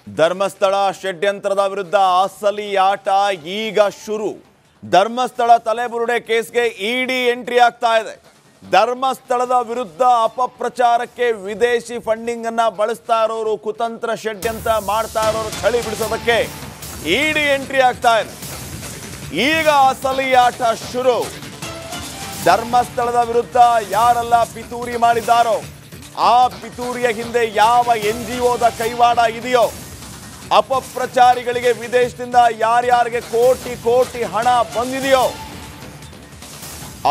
ಧರ್ಮಸ್ಥಳ ಷಡ್ಯಂತ್ರದ ವಿರುದ್ಧ ಅಸಲಿ ಆಟ ಈಗ ಶುರು. ಧರ್ಮಸ್ಥಳ ತಲೆಬುರುಡೆ ಕೇಸ್ಗೆ ಇಡಿ ಎಂಟ್ರಿ ಆಗ್ತಾ ಇದೆ. ಧರ್ಮಸ್ಥಳದ ವಿರುದ್ಧ ಅಪಪ್ರಚಾರಕ್ಕೆ ವಿದೇಶಿ ಫಂಡಿಂಗ್ ಅನ್ನ ಬಳಸ್ತಾ ಇರೋರು, ಕುತಂತ್ರ ಷಡ್ಯಂತ್ರ ಮಾಡ್ತಾ ಇರೋರು ಚಳಿ ಬಿಡಿಸೋದಕ್ಕೆ ಇಡಿ ಎಂಟ್ರಿ ಆಗ್ತಾ ಇದೆ. ಈಗ ಅಸಲಿ ಆಟ ಶುರು. ಧರ್ಮಸ್ಥಳದ ವಿರುದ್ಧ ಯಾರೆಲ್ಲ ಪಿತೂರಿ ಮಾಡಿದ್ದಾರೋ, ಆ ಪಿತೂರಿಯ ಹಿಂದೆ ಯಾವ NGOದ ಕೈವಾಡ ಇದೆಯೋ, ಅಪಪ್ರಚಾರಿಗಳಿಗೆ ವಿದೇಶದಿಂದ ಯಾರ್ಯಾರಿಗೆ ಕೋಟಿ ಕೋಟಿ ಹಣ ಬಂದಿದೆಯೋ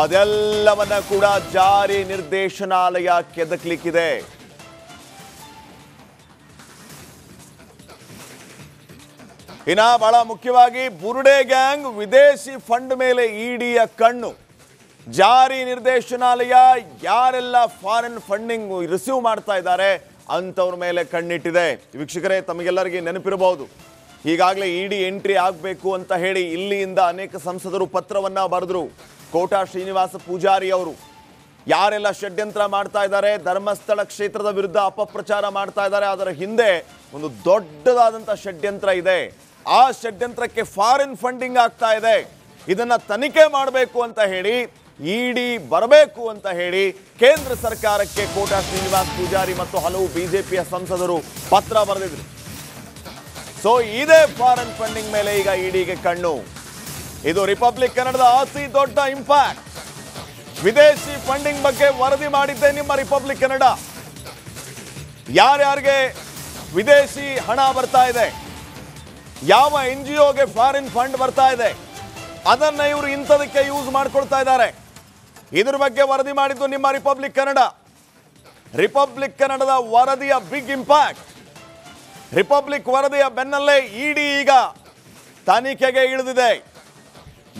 ಅದೆಲ್ಲವನ್ನ ಕೂಡ ಜಾರಿ ನಿರ್ದೇಶನಾಲಯ ಕೆದಕ್ಲಿಕ್ಕಿದೆ. ಇನ್ನ ಬಹಳ ಮುಖ್ಯವಾಗಿ ಬುರುಡೆ ಗ್ಯಾಂಗ್ ವಿದೇಶಿ ಫಂಡ್ ಮೇಲೆ ಇಡಿಯ ಕಣ್ಣು. ಜಾರಿ ನಿರ್ದೇಶನಾಲಯ ಯಾರೆಲ್ಲ ಫಾರಿನ್ ಫಂಡಿಂಗ್ ರಿಸೀವ್ ಮಾಡ್ತಾ ಇದ್ದಾರೆ ಅಂತವ್ರ ಮೇಲೆ ಕಣ್ಣಿಟ್ಟಿದೆ. ವೀಕ್ಷಕರೇ, ತಮಗೆಲ್ಲರಿಗೆ ನೆನಪಿರಬಹುದು, ಈಗಾಗಲೇ ಇಡಿ ಎಂಟ್ರಿ ಆಗಬೇಕು ಅಂತ ಹೇಳಿ ಇಲ್ಲಿಯಿಂದ ಅನೇಕ ಸಂಸದರು ಪತ್ರವನ್ನ ಬರೆದ್ರು. ಕೋಟಾ ಶ್ರೀನಿವಾಸ ಪೂಜಾರಿ ಅವರು ಯಾರೆಲ್ಲ ಷಡ್ಯಂತ್ರ ಮಾಡ್ತಾ ಇದ್ದಾರೆ, ಧರ್ಮಸ್ಥಳ ಕ್ಷೇತ್ರದ ವಿರುದ್ಧ ಅಪಪ್ರಚಾರ ಮಾಡ್ತಾ ಇದ್ದಾರೆ, ಅದರ ಹಿಂದೆ ಒಂದು ದೊಡ್ಡದಾದಂಥ ಷಡ್ಯಂತ್ರ ಇದೆ. ಆ ಷಡ್ಯಂತ್ರಕ್ಕೆ ಫಾರಿನ್ ಫಂಡಿಂಗ್ ಆಗ್ತಾ ಇದೆ. ಇದನ್ನ ತನಿಖೆ ಮಾಡಬೇಕು ಅಂತ ಹೇಳಿ ಇಡಿ ಬರಬೇಕು ಅಂತ ಹೇಳಿ ಕೇಂದ್ರ ಸರ್ಕಾರಕ್ಕೆ ಕೋಟಾ ಶ್ರೀನಿವಾಸ ಪೂಜಾರಿ ಮತ್ತು ಹಲವು ಬಿಜೆಪಿಯ ಸಂಸದರು ಪತ್ರ ಬರೆದಿದ್ರು. ಸೊ ಇದೇ ಫಾರಿನ್ ಫಂಡಿಂಗ್ ಮೇಲೆ ಈಗ ಇಡಿಗೆ ಕಣ್ಣು. ಇದು ರಿಪಬ್ಲಿಕ್ ಕನ್ನಡದ ಅತಿ ದೊಡ್ಡ ಇಂಪ್ಯಾಕ್ಟ್. ವಿದೇಶಿ ಫಂಡಿಂಗ್ ಬಗ್ಗೆ ವರದಿ ಮಾಡಿದ್ದೆ ನಿಮ್ಮ ರಿಪಬ್ಲಿಕ್ ಕನ್ನಡ. ಯಾರ್ಯಾರಿಗೆ ವಿದೇಶಿ ಹಣ ಬರ್ತಾ ಇದೆ, ಯಾವ NGOಗೆ ಫಾರಿನ್ ಫಂಡ್ ಬರ್ತಾ ಇದೆ, ಅದನ್ನ ಇವರು ಇಂಥದಕ್ಕೆ ಯೂಸ್ ಮಾಡ್ಕೊಳ್ತಾ ಇದ್ದಾರೆ. ಇದ್ರ ಬಗ್ಗೆ ವರದಿ ಮಾಡಿದ್ದು ನಿಮ್ಮ ರಿಪಬ್ಲಿಕ್ ಕನ್ನಡ. ರಿಪಬ್ಲಿಕ್ ಕನ್ನಡದ ವರದಿಯ ಬಿಗ್ ಇಂಪ್ಯಾಕ್ಟ್. ರಿಪಬ್ಲಿಕ್ ವರದಿಯ ಬೆನ್ನಲ್ಲೇ ಇಡಿ ಈಗ ತನಿಖೆಗೆ ಇಳಿದಿದೆ.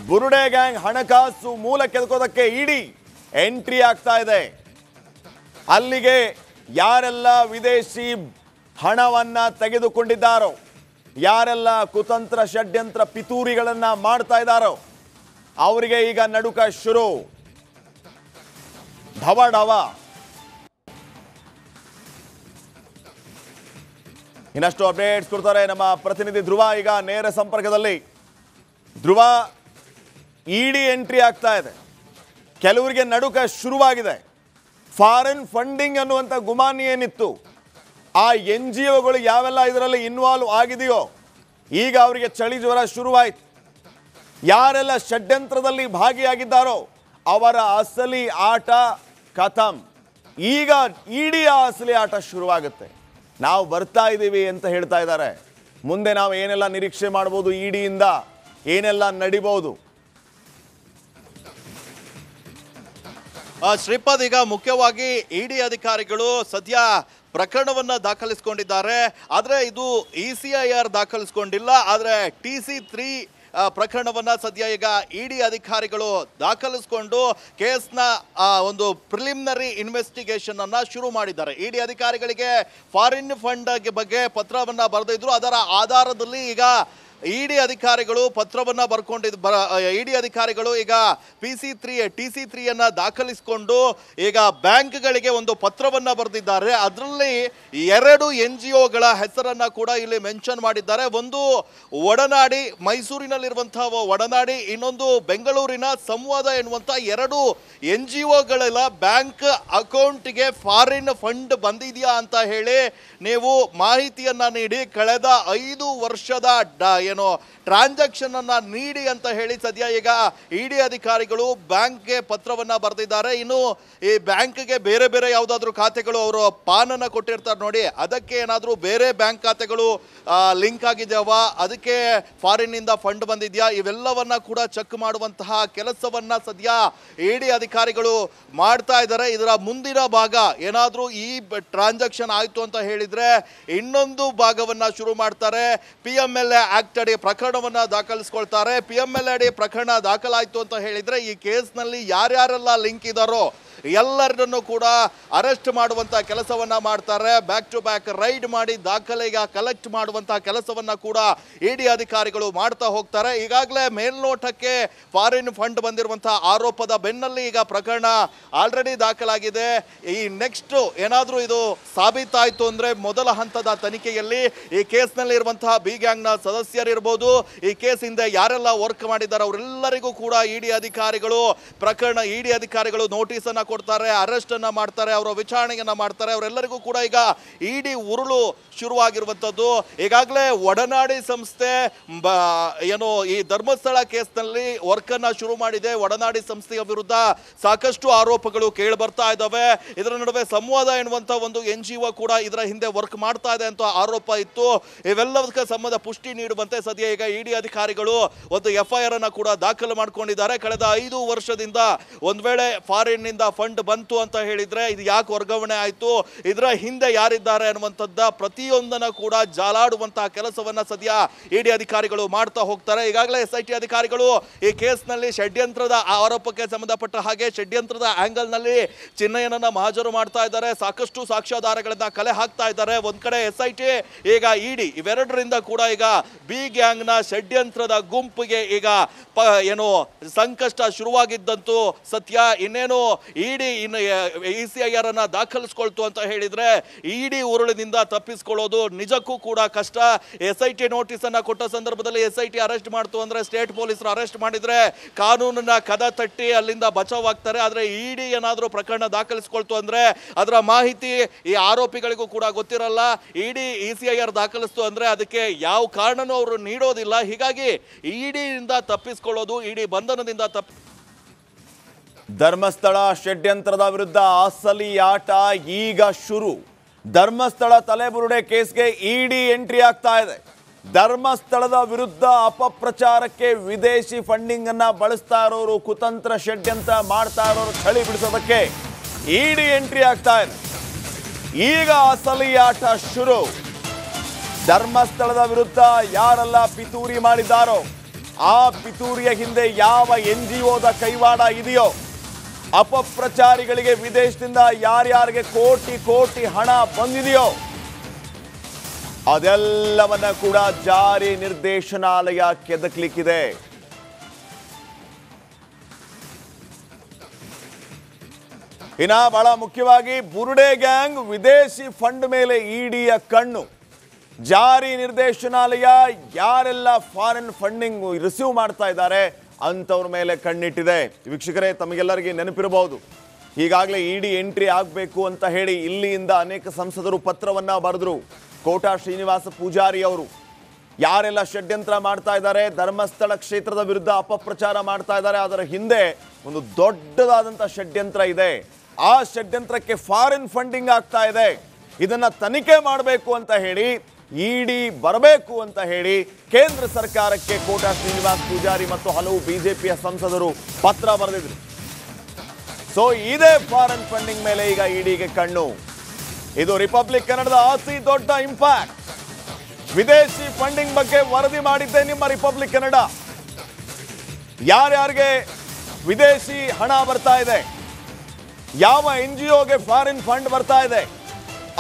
ಬುರುಡೆ ಗ್ಯಾಂಗ್ ಹಣಕಾಸು ಮೂಲ ಕೆದಕೋದಕ್ಕೆ ಇಡಿ ಎಂಟ್ರಿ ಆಗ್ತಾ ಇದೆ. ಅಲ್ಲಿಗೆ ಯಾರೆಲ್ಲ ವಿದೇಶಿ ಹಣವನ್ನ ತೆಗೆದುಕೊಂಡಿದ್ದಾರೋ, ಯಾರೆಲ್ಲ ಕುತಂತ್ರ ಷಡ್ಯಂತ್ರ ಪಿತೂರಿಗಳನ್ನ ಮಾಡ್ತಾ ಇದ್ದಾರೋ ಅವರಿಗೆ ಈಗ ನಡುಕ ಶುರು. ಢವಢವ. ಇನ್ನಷ್ಟು ಅಪ್ಡೇಟ್ಸ್ ಕೊಡ್ತಾರೆ ನಮ್ಮ ಪ್ರತಿನಿಧಿ ಧ್ರುವ. ಈಗ ನೇರ ಸಂಪರ್ಕದಲ್ಲಿ ಧ್ರುವ, ಇಡಿ ಎಂಟ್ರಿ ಆಗ್ತಾ ಇದೆ. ಕೆಲವರಿಗೆ ನಡುಕ ಶುರುವಾಗಿದೆ. ಫಾರಿನ್ ಫಂಡಿಂಗ್ ಅನ್ನುವಂಥ ಗುಮಾನಿ ಏನಿತ್ತು, ಆ NGOಗಳು ಯಾವೆಲ್ಲ ಇದರಲ್ಲಿ ಇನ್ವಾಲ್ವ್ ಆಗಿದೆಯೋ ಈಗ ಅವರಿಗೆ ಚಳಿ ಜ್ವರ ಶುರುವಾಯಿತು. ಯಾರೆಲ್ಲ ಷಡ್ಯಂತ್ರದಲ್ಲಿ ಭಾಗಿಯಾಗಿದ್ದಾರೋ ಅವರ ಅಸಲಿ ಆಟ ಖತಮ್. ಈಗ ಇಡಿ ಅಸಲಿ ಆಟ ಶುರುವಾಗುತ್ತೆ. ನಾವು ಬರ್ತಾ ಇದ್ದೀವಿ ಅಂತ ಹೇಳ್ತಾ ಇದ್ದಾರೆ. ಮುಂದೆ ನಾವು ಏನೆಲ್ಲ ನಿರೀಕ್ಷೆ ಮಾಡ್ಬೋದು, ಇಡಿಯಿಂದ ಏನೆಲ್ಲ ನಡಿಬಹುದು? ಶ್ರೀಪಾದ್, ಈಗ ಮುಖ್ಯವಾಗಿ ಇಡಿ ಅಧಿಕಾರಿಗಳು ಸದ್ಯ ಪ್ರಕರಣವನ್ನ ದಾಖಲಿಸಿಕೊಂಡಿದ್ದಾರೆ. ಆದರೆ ಇದು ECIR ದಾಖಲಿಸಿಕೊಂಡಿಲ್ಲ. ಆದರೆ TC3 ಪ್ರಕರಣವನ್ನ ಸದ್ಯ ಈಗ ಇಡಿ ಅಧಿಕಾರಿಗಳು ದಾಖಲಿಸಿಕೊಂಡು ಕೇಸ್ನ ಒಂದು ಪ್ರಿಲಿಮಿನರಿ ಇನ್ವೆಸ್ಟಿಗೇಷನ್ ಅನ್ನ ಶುರು ಮಾಡಿದ್ದಾರೆ. ಇಡಿ ಅಧಿಕಾರಿಗಳಿಗೆ ಫಾರಿನ್ ಫಂಡ್ ಬಗ್ಗೆ ಪತ್ರವನ್ನ ಬರೆದಿದ್ರು. ಅದರ ಆಧಾರದಲ್ಲಿ ಈಗ ಇಡಿ ಅಧಿಕಾರಿಗಳು ಪತ್ರವನ್ನ ಇಡಿ ಅಧಿಕಾರಿಗಳು ಈಗ TC3 ದಾಖಲಿಸಿಕೊಂಡು ಈಗ ಬ್ಯಾಂಕ್ಗಳಿಗೆ ಒಂದು ಪತ್ರವನ್ನ ಬರೆದಿದ್ದಾರೆ. ಅದರಲ್ಲಿ 2 NGOಗಳ ಹೆಸರನ್ನ ಕೂಡ ಇಲ್ಲಿ ಮೆನ್ಷನ್ ಮಾಡಿದ್ದಾರೆ. ಒಂದು ಒಡನಾಡಿ, ಮೈಸೂರಿನಲ್ಲಿರುವಂತಹ ಒಡನಾಡಿ, ಇನ್ನೊಂದು ಬೆಂಗಳೂರಿನ ಸಂವಾದ ಎನ್ನುವಂತ 2 NGOಗಳೆಲ್ಲ ಬ್ಯಾಂಕ್ ಅಕೌಂಟ್ಗೆ ಫಾರಿನ್ ಫಂಡ್ ಬಂದಿದೆಯಾ ಅಂತ ಹೇಳಿ ನೀವು ಮಾಹಿತಿಯನ್ನ ನೀಡಿ ಕಳೆದ 5 ವರ್ಷದ ಟ್ರಾನ್ಸಾಕ್ಷನ್ ಅನ್ನ ನೀಡಿ ಅಂತ ಹೇಳಿ ಸದ್ಯ ಈಗ ಇಡಿ ಅಧಿಕಾರಿಗಳು ಬ್ಯಾಂಕ್ಗೆ ಪತ್ರವನ್ನ ಬರೆದಿದ್ದಾರೆ. ಇನ್ನು ಈ ಬ್ಯಾಂಕ್ಗೆ ಬೇರೆ ಬೇರೆ ಯಾವುದಾದ್ರೂ ಖಾತೆಗಳು ಅವರು ಪಾನನ್ನ ಕೊಟ್ಟಿರ್ತಾರೆ ನೋಡಿ, ಅದಕ್ಕೆ ಏನಾದರೂ ಬೇರೆ ಬ್ಯಾಂಕ್ ಖಾತೆಗಳು ಲಿಂಕ್ ಆಗಿದೆಯವಾ, ಅದಕ್ಕೆ ಫಾರಿನ್ ಇಂದ ಫಂಡ್ ಬಂದಿದ್ಯಾ, ಇವೆಲ್ಲವನ್ನ ಕೂಡ ಚೆಕ್ ಮಾಡುವಂತಹ ಕೆಲಸವನ್ನ ಸದ್ಯ ಇಡಿ ಅಧಿಕಾರಿಗಳು ಮಾಡ್ತಾ ಇದ್ದಾರೆ. ಇದರ ಮುಂದಿನ ಭಾಗ ಏನಾದರೂ ಈ ಟ್ರಾನ್ಸಾಕ್ಷನ್ ಆಯ್ತು ಅಂತ ಹೇಳಿದ್ರೆ ಇನ್ನೊಂದು ಭಾಗವನ್ನ ಶುರು ಮಾಡ್ತಾರೆ. PMLA ಆಕ್ಟ್ ಅಡಿ ಪ್ರಕರಣವನ್ನ ದಾಖಲಿಸಿಕೊಳ್ತಾರೆ. PMLA ಅಡಿ ಪ್ರಕರಣ ದಾಖಲಾಯಿತು ಅಂತ ಹೇಳಿದ್ರೆ ಈ ಕೇಸ್ನಲ್ಲಿ ಯಾರ್ಯಾರೆಲ್ಲ ಲಿಂಕ್ ಇದ್ದಾರೋ ಎಲ್ಲರನ್ನು ಕೂಡ ಅರೆಸ್ಟ್ ಮಾಡುವಂಥ ಕೆಲಸವನ್ನ ಮಾಡ್ತಾರೆ. ಬ್ಯಾಕ್ ಟು ಬ್ಯಾಕ್ ರೈಡ್ ಮಾಡಿ ದಾಖಲೆಗೆ ಕಲೆಕ್ಟ್ ಮಾಡುವಂತಹ ಕೆಲಸವನ್ನ ಕೂಡ ಇಡಿ ಅಧಿಕಾರಿಗಳು ಮಾಡ್ತಾ ಹೋಗ್ತಾರೆ. ಈಗಾಗಲೇ ಮೇಲ್ನೋಟಕ್ಕೆ ಫಾರಿನ್ ಫಂಡ್ ಬಂದಿರುವಂತಹ ಆರೋಪದ ಬೆನ್ನಲ್ಲಿ ಈಗ ಪ್ರಕರಣ ಆಲ್ರೆಡಿ ದಾಖಲಾಗಿದೆ. ಈ ನೆಕ್ಸ್ಟ್ ಏನಾದರೂ ಇದು ಸಾಬೀತಾಯಿತು ಅಂದ್ರೆ ಮೊದಲ ಹಂತದ ತನಿಖೆಯಲ್ಲಿ ಈ ಕೇಸ್ನಲ್ಲಿ ಇರುವಂತಹ ಬಿ ಗ್ಯಾಂಗ್ನ ಸದಸ್ಯರಿರ್ಬೋದು, ಈ ಕೇಸ್ ಹಿಂದೆ ಯಾರೆಲ್ಲ ವರ್ಕ್ ಮಾಡಿದ್ದಾರೆ ಅವರೆಲ್ಲರಿಗೂ ಕೂಡ ಇಡಿ ಅಧಿಕಾರಿಗಳು ನೋಟಿಸ್ ಅನ್ನ ಕೊಡ್ತಾರೆ, ಅರೆಸ್ಟ್ ಅನ್ನ ಮಾಡ್ತಾರೆ, ಅವರ ವಿಚಾರಣೆಯನ್ನ ಮಾಡ್ತಾರೆ. ಅವರೆಲ್ಲರಿಗೂ ಕೂಡ ಈಗ ಇಡಿ ಉರುಳು ಶುರುವಾಗಿರುವಂತದ್ದು. ಈಗಾಗಲೇ ಒಡನಾಡಿ ಸಂಸ್ಥೆ ಏನು ಈ ಧರ್ಮಸ್ಥಳ ಕೇಸ್ನಲ್ಲಿ ವರ್ಕ್ ಅನ್ನ ಶುರು ಮಾಡಿದೆ. ಒಡನಾಡಿ ಸಂಸ್ಥೆಯ ವಿರುದ್ಧ ಸಾಕಷ್ಟು ಆರೋಪಗಳು ಕೇಳಿ ಬರ್ತಾ ಇದ್ದಾವೆ. ಇದರ ನಡುವೆ ಸಂವಾದ ಎನ್ನುವಂತ ಒಂದು NGO ಕೂಡ ಇದರ ಹಿಂದೆ ವರ್ಕ್ ಮಾಡ್ತಾ ಇದೆ ಅಂತ ಆರೋಪ ಇತ್ತು. ಇವೆಲ್ಲದಕ್ಕೆ ಸಂಬಂಧ ಪುಷ್ಟಿ ನೀಡುವಂತೆ ಸದ್ಯ ಈಗ ಇಡಿ ಅಧಿಕಾರಿಗಳು ಒಂದು FIR ಅನ್ನ ಕೂಡ ದಾಖಲು ಮಾಡಿಕೊಂಡಿದ್ದಾರೆ. ಕಳೆದ 5 ವರ್ಷದಿಂದ ಒಂದ್ ವೇಳೆ ಫಾರಿನ್ ನಿಂದ ಫಂಡ್ ಬಂತು ಅಂತ ಹೇಳಿದ್ರೆ ಇದು ಯಾಕೆ ವರ್ಗಾವಣೆ ಆಯ್ತು, ಇದರ ಹಿಂದೆ ಯಾರಿದ್ದಾರೆ ಅನ್ನುವಂಥದ್ದ ಪ್ರತಿಯೊಂದನ್ನ ಕೂಡ ಜಾಲಾಡುವಂತಹ ಕೆಲಸವನ್ನ ಸದ್ಯ ಇಡಿ ಅಧಿಕಾರಿಗಳು ಮಾಡ್ತಾ ಹೋಗ್ತಾರೆ. ಈಗಾಗಲೇ SIT ಅಧಿಕಾರಿಗಳು ಈ ಕೇಸ್ನಲ್ಲಿ ಷಡ್ಯಂತ್ರದ ಆರೋಪಕ್ಕೆ ಸಂಬಂಧಪಟ್ಟ ಹಾಗೆ ಷಡ್ಯಂತ್ರದ ಆಂಗಲ್ ನಲ್ಲಿ ಚಿನ್ನಯ್ಯನನ್ನ ಮಹಾಜರು ಮಾಡ್ತಾ ಇದ್ದಾರೆ. ಸಾಕಷ್ಟು ಸಾಕ್ಷ್ಯಾಧಾರಗಳನ್ನ ಕಲೆ ಹಾಕ್ತಾ ಇದ್ದಾರೆ. ಒಂದ್ ಕಡೆ SIT, ಈಗ ಇಡಿ, ಇವೆರಡರಿಂದ ಕೂಡ ಈಗ ಬಿ ಗ್ಯಾಂಗ್ ನ ಷಡ್ಯಂತ್ರದ ಗುಂಪಿಗೆ ಈಗ ಏನು ಸಂಕಷ್ಟ ಶುರುವಾಗಿದ್ದಂತೂ ಸತ್ಯ. ಇನ್ನೇನು ಇಡಿ ECIR ಅನ್ನ ದಾಖಲಿಸ್ಕೊಳ್ತು ಅಂತ ಹೇಳಿದ್ರೆ ಇಡಿ ಉರುಳಿನಿಂದ ತಪ್ಪಿಸ್ಕೊಳ್ಳೋದು ನಿಜಕ್ಕೂ ಕೂಡ ಕಷ್ಟ. SIT ನೋಟಿಸ್ ಅನ್ನ ಕೊಟ್ಟ ಸಂದರ್ಭದಲ್ಲಿ SIT ಅರೆಸ್ಟ್ ಮಾಡ್ತು ಅಂದ್ರೆ, ಸ್ಟೇಟ್ ಪೊಲೀಸರು ಅರೆಸ್ಟ್ ಮಾಡಿದ್ರೆ ಕಾನೂನನ್ನ ಕದ ತಟ್ಟಿ ಅಲ್ಲಿಂದ ಬಚಾವ್ ಆಗ್ತಾರೆ. ಆದ್ರೆ ಇಡಿ ಏನಾದ್ರೂ ಪ್ರಕರಣ ದಾಖಲಿಸ್ಕೊಳ್ತು ಅಂದ್ರೆ ಅದರ ಮಾಹಿತಿ ಈ ಆರೋಪಿಗಳಿಗೂ ಕೂಡ ಗೊತ್ತಿರಲ್ಲ. ಇಡಿ ECIR ದಾಖಲಿಸ್ತು ಅಂದ್ರೆ ಅದಕ್ಕೆ ಯಾವ ಕಾರಣನೂ ಅವರು ನೀಡೋದಿಲ್ಲ. ಹೀಗಾಗಿ ಇಡಿಯಿಂದ ತಪ್ಪಿಸ್ಕೊಳ್ಳೋದು, ಇಡಿ ಬಂಧನದಿಂದ ಧರ್ಮಸ್ಥಳ ಷಡ್ಯಂತ್ರದ ವಿರುದ್ಧ ಅಸಲಿ ಆಟ ಈಗ ಶುರು. ಧರ್ಮಸ್ಥಳ ತಲೆಬುರುಡೆ ಕೇಸ್ಗೆ ಇಡಿ ಎಂಟ್ರಿ ಆಗ್ತಾ ಇದೆ. ಧರ್ಮಸ್ಥಳದ ವಿರುದ್ಧ ಅಪಪ್ರಚಾರಕ್ಕೆ ವಿದೇಶಿ ಫಂಡಿಂಗ್ ಅನ್ನ ಬಳಸ್ತಾ ಇರೋರು, ಕುತಂತ್ರ ಷಡ್ಯಂತ್ರ ಮಾಡ್ತಾ ಇರೋರು ಚಳಿ ಬಿಡಿಸೋದಕ್ಕೆ ಇಡಿ ಎಂಟ್ರಿ ಆಗ್ತಾ ಇದೆ. ಈಗ ಅಸಲಿ ಆಟ ಶುರು. ಧರ್ಮಸ್ಥಳದ ವಿರುದ್ಧ ಯಾರೆಲ್ಲ ಪಿತೂರಿ ಮಾಡಿದ್ದಾರೋ, ಆ ಪಿತೂರಿಯ ಹಿಂದೆ ಯಾವ NGOದ ಕೈವಾಡ ಇದೆಯೋ, ಅಪಪ್ರಚಾರಿಗಳಿಗೆ ವಿದೇಶದಿಂದ ಯಾರ್ಯಾರಿಗೆ ಕೋಟಿ ಕೋಟಿ ಹಣ ಬಂದಿದೆಯೋ ಅದೆಲ್ಲವನ್ನ ಕೂಡ ಜಾರಿ ನಿರ್ದೇಶನಾಲಯ ಕೆದಕ್ಲಿಕ್ಕಿದೆ. ಇನ್ನ ಬಹಳ ಮುಖ್ಯವಾಗಿ ಬುರುಡೆ ಗ್ಯಾಂಗ್ ವಿದೇಶಿ ಫಂಡ್ ಮೇಲೆ ಇಡಿಯ ಕಣ್ಣು. ಜಾರಿ ನಿರ್ದೇಶನಾಲಯ ಯಾರೆಲ್ಲ ಫಾರಿನ್ ಫಂಡಿಂಗ್ ರಿಸೀವ್ ಮಾಡ್ತಾ ಇದ್ದಾರೆ ಅಂತವ್ರ ಮೇಲೆ ಕಣ್ಣಿಟ್ಟಿದೆ. ವೀಕ್ಷಕರೇ, ತಮಗೆಲ್ಲರಿಗೆ ನೆನಪಿರಬಹುದು, ಈಗಾಗಲೇ ಇಡಿ ಎಂಟ್ರಿ ಆಗಬೇಕು ಅಂತ ಹೇಳಿ ಇಲ್ಲಿಯಿಂದ ಅನೇಕ ಸಂಸದರು ಪತ್ರವನ್ನ ಬರೆದ್ರು. ಕೋಟಾ ಶ್ರೀನಿವಾಸ ಪೂಜಾರಿ ಅವರು ಯಾರೆಲ್ಲ ಷಡ್ಯಂತ್ರ ಮಾಡ್ತಾ ಇದ್ದಾರೆ, ಧರ್ಮಸ್ಥಳ ಕ್ಷೇತ್ರದ ವಿರುದ್ಧ ಅಪಪ್ರಚಾರ ಮಾಡ್ತಾ ಇದ್ದಾರೆ, ಅದರ ಹಿಂದೆ ಒಂದು ದೊಡ್ಡದಾದಂಥ ಷಡ್ಯಂತ್ರ ಇದೆ. ಆ ಷಡ್ಯಂತ್ರಕ್ಕೆ ಫಾರಿನ್ ಫಂಡಿಂಗ್ ಆಗ್ತಾ ಇದೆ. ಇದನ್ನ ತನಿಖೆ ಮಾಡಬೇಕು ಅಂತ ಹೇಳಿ ಇಡಿ ಬರಬೇಕು ಅಂತ ಹೇಳಿ ಕೇಂದ್ರ ಸರ್ಕಾರಕ್ಕೆ ಕೋಟಾ ಶ್ರೀನಿವಾಸ ಪೂಜಾರಿ ಮತ್ತು ಹಲವು ಬಿಜೆಪಿಯ ಸಂಸದರು ಪತ್ರ ಬರೆದಿದ್ರು. ಸೊ ಇದೇ ಫಾರಿನ್ ಫಂಡಿಂಗ್ ಮೇಲೆ ಈಗ ಇಡಿಗೆ ಕಣ್ಣು. ಇದು ರಿಪಬ್ಲಿಕ್ ಕನ್ನಡದ ಅತಿ ದೊಡ್ಡ ಇಂಪ್ಯಾಕ್ಟ್. ವಿದೇಶಿ ಫಂಡಿಂಗ್ ಬಗ್ಗೆ ವರದಿ ಮಾಡಿದ್ದೆ ನಿಮ್ಮ ರಿಪಬ್ಲಿಕ್ ಕನ್ನಡ. ಯಾರ್ಯಾರಿಗೆ ವಿದೇಶಿ ಹಣ ಬರ್ತಾ ಇದೆ, ಯಾವ NGOಗೆ ಫಾರಿನ್ ಫಂಡ್ ಬರ್ತಾ ಇದೆ,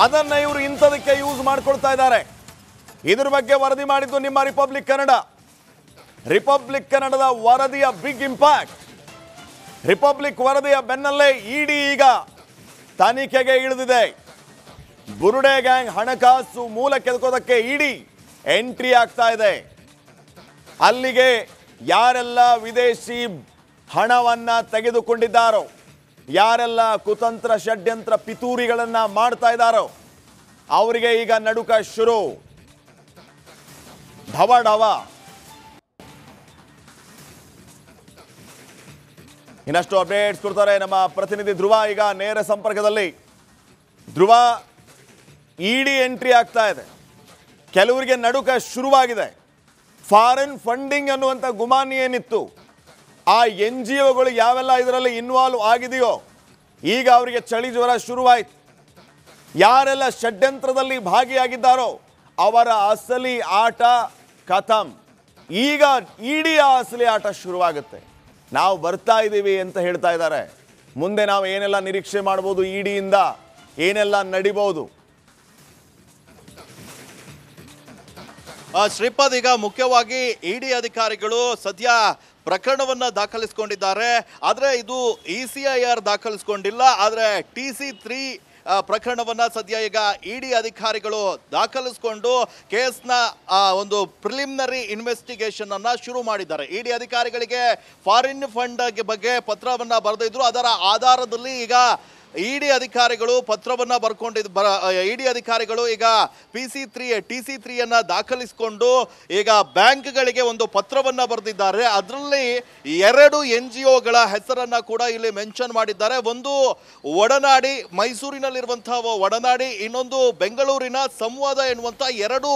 ಅದನ್ನ ಇವರು ಇಂಥದಕ್ಕೆ ಯೂಸ್ ಮಾಡ್ಕೊಳ್ತಾ ಇದ್ದಾರೆ. ಇದ್ರ ಬಗ್ಗೆ ವರದಿ ಮಾಡಿದ್ದು ನಿಮ್ಮ ರಿಪಬ್ಲಿಕ್ ಕನ್ನಡ. ರಿಪಬ್ಲಿಕ್ ಕನ್ನಡದ ವರದಿಯ ಬಿಗ್ ಇಂಪ್ಯಾಕ್ಟ್. ರಿಪಬ್ಲಿಕ್ ವರದಿಯ ಬೆನ್ನಲ್ಲೇ ಇಡಿ ಈಗ ತನಿಖೆಗೆ ಇಳಿದಿದೆ. ಬುರುಡೆ ಗ್ಯಾಂಗ್ ಹಣಕಾಸು ಮೂಲ ಕೆದಕೋದಕ್ಕೆ ಇಡಿ ಎಂಟ್ರಿ ಆಗ್ತಾ ಇದೆ. ಅಲ್ಲಿಗೆ ಯಾರೆಲ್ಲ ವಿದೇಶಿ ಹಣವನ್ನ ತೆಗೆದುಕೊಂಡಿದ್ದಾರೋ, ಯಾರೆಲ್ಲ ಕುತಂತ್ರ ಷಡ್ಯಂತ್ರ ಪಿತೂರಿಗಳನ್ನ ಮಾಡ್ತಾ ಇದ್ದಾರೋ ಅವರಿಗೆ ಈಗ ನಡುಕ ಶುರು. ಢವ ಢವ. ಇನ್ನಷ್ಟು ಅಪ್ಡೇಟ್ಸ್ ಕೊಡ್ತಾರೆ ನಮ್ಮ ಪ್ರತಿನಿಧಿ ಧ್ರುವ. ಈಗ ನೇರ ಸಂಪರ್ಕದಲ್ಲಿ. ಧ್ರುವ, ಇಡಿ ಎಂಟ್ರಿ ಆಗ್ತಾ ಇದೆ, ಕೆಲವರಿಗೆ ನಡುಕ ಶುರುವಾಗಿದೆ. ಫಾರಿನ್ ಫಂಡಿಂಗ್ ಅನ್ನುವಂಥ ಗುಮಾನಿ ಏನಿತ್ತು, ಆ NGOಗಳು ಯಾವೆಲ್ಲ ಇದರಲ್ಲಿ ಇನ್ವಾಲ್ವ್ ಆಗಿದೆಯೋ ಈಗ ಅವರಿಗೆ ಚಳಿ ಜ್ವರ ಶುರುವಾಯಿತು. ಯಾರೆಲ್ಲ ಷಡ್ಯಂತ್ರದಲ್ಲಿ ಭಾಗಿಯಾಗಿದ್ದಾರೋ ಅವರ ಅಸಲಿ ಆಟ ಖತಮ್. ಈಗ ಇಡಿಯ ಅಸಲಿ ಆಟ ಶುರುವಾಗುತ್ತೆ. ನಾವು ಬರ್ತಾ ಇದ್ದೀವಿ ಅಂತ ಹೇಳ್ತಾ ಇದ್ದಾರೆ. ಮುಂದೆ ನಾವು ಏನೆಲ್ಲ ನಿರೀಕ್ಷೆ ಮಾಡ್ಬೋದು, ಇಡಿಯಿಂದ ಏನೆಲ್ಲ ನಡಿಬಹುದು? ಶ್ರೀಪಾದ್, ಈಗ ಮುಖ್ಯವಾಗಿ ಇಡಿ ಅಧಿಕಾರಿಗಳು ಸದ್ಯ ಪ್ರಕರಣವನ್ನ ದಾಖಲಿಸಿಕೊಂಡಿದ್ದಾರೆ. ಆದರೆ ಇದು ECIR ದಾಖಲಿಸಿಕೊಂಡಿಲ್ಲ. ಆದರೆ TC3 ಪ್ರಕರಣವನ್ನ ಸದ್ಯ ಈಗ ಇಡಿ ಅಧಿಕಾರಿಗಳು ದಾಖಲಿಸಿಕೊಂಡು ಕೇಸ್ನ ಒಂದು ಪ್ರಿಲಿಮಿನರಿ ಇನ್ವೆಸ್ಟಿಗೇಷನ್ ಅನ್ನ ಶುರು ಮಾಡಿದ್ದಾರೆ. ಇಡಿ ಅಧಿಕಾರಿಗಳಿಗೆ ಫಾರಿನ್ ಫಂಡ್ ಬಗ್ಗೆ ಪತ್ರವನ್ನ ಬರೆದಿದ್ರು. ಅದರ ಆಧಾರದಲ್ಲಿ ಈಗ ಇಡಿ ಅಧಿಕಾರಿಗಳು ಪತ್ರವನ್ನ ಇಡಿ ಅಧಿಕಾರಿಗಳು ಈಗ TC3 ದಾಖಲಿಸಿಕೊಂಡು ಈಗ ಬ್ಯಾಂಕ್ಗಳಿಗೆ ಒಂದು ಪತ್ರವನ್ನ ಬರೆದಿದ್ದಾರೆ. ಅದರಲ್ಲಿ 2 NGOಗಳ ಹೆಸರನ್ನ ಕೂಡ ಇಲ್ಲಿ ಮೆನ್ಷನ್ ಮಾಡಿದ್ದಾರೆ. ಒಂದು ಒಡನಾಡಿ, ಮೈಸೂರಿನಲ್ಲಿರುವಂತಹ ಒಡನಾಡಿ, ಇನ್ನೊಂದು ಬೆಂಗಳೂರಿನ ಸಂವಾದ ಎನ್ನುವಂತ 2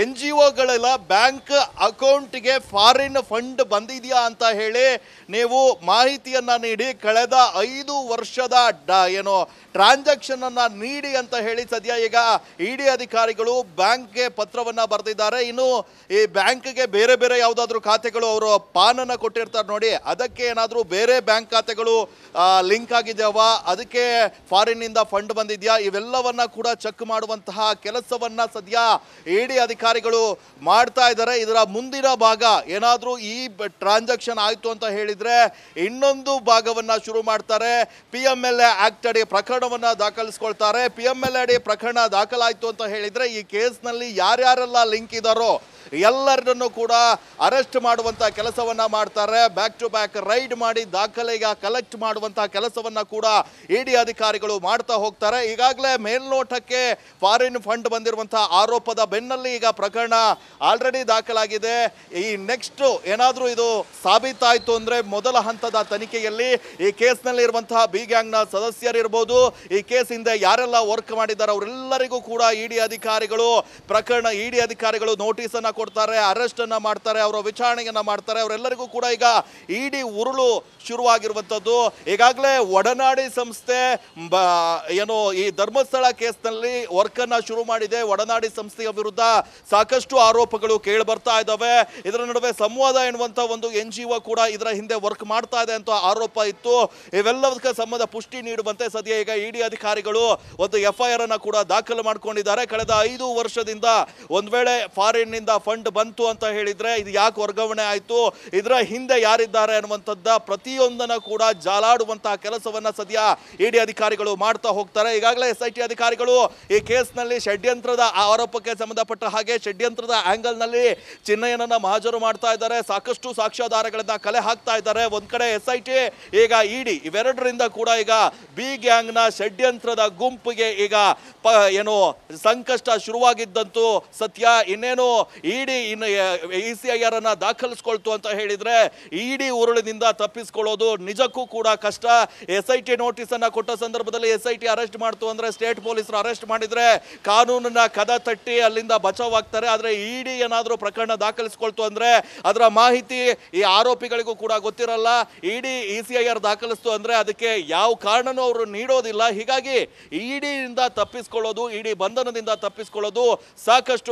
NGOಗಳೆಲ್ಲ ಬ್ಯಾಂಕ್ ಅಕೌಂಟ್ಗೆ ಫಾರಿನ್ ಫಂಡ್ ಬಂದಿದೆಯಾ ಅಂತ ಹೇಳಿ ನೀವು ಮಾಹಿತಿಯನ್ನ ನೀಡಿ ಕಳೆದ 5 ವರ್ಷದ ಟ್ರಾನ್ಸಾಕ್ಷನ್ ಅನ್ನ ನೀಡಿ ಅಂತ ಹೇಳಿ ಸದ್ಯ ಈಗ ಇಡಿ ಅಧಿಕಾರಿಗಳು ಬ್ಯಾಂಕ್ಗೆ ಪತ್ರವನ್ನ ಬರೆದಿದ್ದಾರೆ. ಇನ್ನು ಈ ಬ್ಯಾಂಕ್ಗೆ ಬೇರೆ ಬೇರೆ ಯಾವುದಾದ್ರೂ ಖಾತೆಗಳು ಅವರು ಪಾನನ್ನ ಕೊಟ್ಟಿರ್ತಾರೆ ನೋಡಿ, ಅದಕ್ಕೆ ಏನಾದರೂ ಬೇರೆ ಬ್ಯಾಂಕ್ ಖಾತೆಗಳು ಲಿಂಕ್ ಆಗಿದೆಯವಾ, ಅದಕ್ಕೆ ಫಾರಿನ್ ಇಂದ ಫಂಡ್ ಬಂದಿದ್ಯಾ, ಇವೆಲ್ಲವನ್ನ ಕೂಡ ಚೆಕ್ ಮಾಡುವಂತಹ ಕೆಲಸವನ್ನ ಸದ್ಯ ಇಡಿ ಅಧಿಕಾರಿಗಳು ಮಾಡ್ತಾ ಇದ್ದಾರೆ. ಇದರ ಮುಂದಿನ ಭಾಗ ಏನಾದರೂ ಈ ಟ್ರಾನ್ಸಾಕ್ಷನ್ ಆಯ್ತು ಅಂತ ಹೇಳಿದ್ರೆ ಇನ್ನೊಂದು ಭಾಗವನ್ನ ಶುರು ಮಾಡ್ತಾರೆ. PMLA ಆಕ್ಟ್ ಅಡಿ ಪ್ರಕರಣವನ್ನ ದಾಖಲಿಸಿಕೊಳ್ತಾರೆ. PMLA ಅಡಿ ಪ್ರಕರಣ ದಾಖಲಾಯಿತು ಅಂತ ಹೇಳಿದ್ರೆ ಈ ಕೇಸ್ನಲ್ಲಿ ಯಾರ್ಯಾರೆಲ್ಲ ಲಿಂಕ್ ಇದ್ದಾರೋ ಎಲ್ಲರನ್ನು ಕೂಡ ಅರೆಸ್ಟ್ ಮಾಡುವಂತ ಕೆಲಸವನ್ನ ಮಾಡ್ತಾರೆ. ಬ್ಯಾಕ್ ಟು ಬ್ಯಾಕ್ ರೈಡ್ ಮಾಡಿ ದಾಖಲೆಗೆ ಕಲೆಕ್ಟ್ ಮಾಡುವಂತಹ ಕೆಲಸವನ್ನ ಕೂಡ ಇಡಿ ಅಧಿಕಾರಿಗಳು ಮಾಡ್ತಾ ಹೋಗ್ತಾರೆ. ಈಗಾಗಲೇ ಮೇಲ್ನೋಟಕ್ಕೆ ಫಾರಿನ್ ಫಂಡ್ ಬಂದಿರುವಂತಹ ಆರೋಪದ ಬೆನ್ನಲ್ಲಿ ಈಗ ಪ್ರಕರಣ ಆಲ್ರೆಡಿ ದಾಖಲಾಗಿದೆ. ಈ ನೆಕ್ಸ್ಟ್ ಏನಾದರೂ ಇದು ಸಾಬೀತಾಯ್ತು ಅಂದ್ರೆ ಮೊದಲ ಹಂತದ ತನಿಖೆಯಲ್ಲಿ ಈ ಕೇಸ್ನಲ್ಲಿ ಇರುವಂತಹ ಬಿ ಗ್ಯಾಂಗ್ನ ಸದಸ್ಯರಿರ್ಬೋದು, ಈ ಕೇಸ್ ಹಿಂದೆ ಯಾರೆಲ್ಲ ವರ್ಕ್ ಮಾಡಿದ್ದಾರೆ ಅವರೆಲ್ಲರಿಗೂ ಕೂಡ ಇಡಿ ಅಧಿಕಾರಿಗಳು ನೋಟಿಸ್ ಅನ್ನ ಕೊಡ್ತಾರೆ, ಅರೆಸ್ಟ್ ಅನ್ನ ಮಾಡ್ತಾರೆ, ಅವರ ವಿಚಾರಣೆಯನ್ನ ಮಾಡ್ತಾರೆ. ಅವರೆಲ್ಲರಿಗೂ ಕೂಡ ಈಗ ಇಡಿ ಉರುಳು ಶುರುವಾಗಿರುವಂತದ್ದು. ಈಗಾಗಲೇ ಒಡನಾಡಿ ಸಂಸ್ಥೆ ಈ ಧರ್ಮಸ್ಥಳ ಕೇಸ್ನಲ್ಲಿ ವರ್ಕ್ ಅನ್ನ ಶುರು ಮಾಡಿದೆ. ಒಡನಾಡಿ ಸಂಸ್ಥೆಯ ವಿರುದ್ಧ ಸಾಕಷ್ಟು ಆರೋಪಗಳು ಕೇಳಿ ಬರ್ತಾ ಇದ್ದಾವೆ. ಇದರ ನಡುವೆ ಸಂವಾದ ಎನ್ನುವಂತ ಒಂದು NGO ಕೂಡ ಇದರ ಹಿಂದೆ ವರ್ಕ್ ಮಾಡ್ತಾ ಇದೆ ಅಂತ ಆರೋಪ ಇತ್ತು. ಇವೆಲ್ಲದಕ್ಕೆ ಸಂಬಂಧ ಪುಷ್ಟಿ ನೀಡುವಂತೆ ಸದ್ಯ ಈಗ ಇಡಿ ಅಧಿಕಾರಿಗಳು ಒಂದು FIR ಅನ್ನ ಕೂಡ ದಾಖಲು ಮಾಡಿಕೊಂಡಿದ್ದಾರೆ. ಕಳೆದ 5 ವರ್ಷದಿಂದ ಒಂದ್ ವೇಳೆ ಫಾರಿನ್ ನಿಂದ ಫಂಡ್ ಬಂತು ಅಂತ ಹೇಳಿದ್ರೆ ಇದು ಯಾಕೆ ವರ್ಗಾವಣೆ ಆಯ್ತು, ಇದರ ಹಿಂದೆ ಯಾರಿದ್ದಾರೆ ಅನ್ನುವಂಥದ್ದ ಪ್ರತಿಯೊಂದನ್ನ ಕೂಡ ಜಾಲಾಡುವಂತಹ ಕೆಲಸವನ್ನ ಸದ್ಯ ಇಡಿ ಅಧಿಕಾರಿಗಳು ಮಾಡ್ತಾ ಹೋಗ್ತಾರೆ. ಈಗಾಗಲೇ SIT ಅಧಿಕಾರಿಗಳು ಈ ಕೇಸ್ನಲ್ಲಿ ಷಡ್ಯಂತ್ರದ ಆರೋಪಕ್ಕೆ ಸಂಬಂಧಪಟ್ಟ ಹಾಗೆ ಷಡ್ಯಂತ್ರದ ಆಂಗಲ್ ನಲ್ಲಿ ಚಿನ್ನಯ್ಯನನ್ನ ಮಹಾಜರು ಮಾಡ್ತಾ ಇದ್ದಾರೆ. ಸಾಕಷ್ಟು ಸಾಕ್ಷ್ಯಾಧಾರಗಳನ್ನ ಕಲೆ ಹಾಕ್ತಾ ಇದ್ದಾರೆ. ಒಂದ್ ಕಡೆ SIT, ಈಗ ಇಡಿ, ಇವೆರಡರಿಂದ ಕೂಡ ಈಗ ಬಿ ಗ್ಯಾಂಗ್ ನ ಷಡ್ಯಂತ್ರದ ಗುಂಪಿಗೆ ಈಗ ಸಂಕಷ್ಟ ಶುರುವಾಗಿದ್ದಂತೂ ಸತ್ಯ. ಇನ್ನೇನು ಇಡಿ ECIR ಅನ್ನ ದಾಖಲಿಸಿಕೊಳ್ತು ಅಂತ ಹೇಳಿದ್ರೆ ಇಡಿ ಉರುಳಿನಿಂದ ತಪ್ಪಿಸಿಕೊಳ್ಳೋದು ನಿಜಕ್ಕೂ ಕೂಡ ಕಷ್ಟ. SIT ನೋಟಿಸ್ ಅನ್ನ ಕೊಟ್ಟ ಸಂದರ್ಭದಲ್ಲಿ SIT ಅರೆಸ್ಟ್ ಮಾಡ್ತು ಅಂದ್ರೆ, ಸ್ಟೇಟ್ ಪೊಲೀಸರು ಅರೆಸ್ಟ್ ಮಾಡಿದ್ರೆ ಕಾನೂನನ್ನ ಕದ ತಟ್ಟಿ ಅಲ್ಲಿಂದ ಬಚಾವ್ ಆಗ್ತಾರೆ. ಆದ್ರೆ ಇಡಿ ಏನಾದ್ರೂ ಪ್ರಕರಣ ದಾಖಲಿಸಿಕೊಳ್ತು ಅಂದ್ರೆ ಅದರ ಮಾಹಿತಿ ಈ ಆರೋಪಿಗಳಿಗೂ ಕೂಡ ಗೊತ್ತಿರಲ್ಲ. ಇಡಿ ECIR ದಾಖಲಿಸ್ತು ಅಂದ್ರೆ ಅದಕ್ಕೆ ಯಾವ ಕಾರಣನೂ ಅವರು ನೀಡೋದಿಲ್ಲ. ಹೀಗಾಗಿ ಇಡಿಯಿಂದ ತಪ್ಪಿಸಿಕೊಳ್ಳೋದು, ಇಡಿ ಬಂಧನದಿಂದ ತಪ್ಪಿಸಿಕೊಳ್ಳೋದು ಸಾಕಷ್ಟು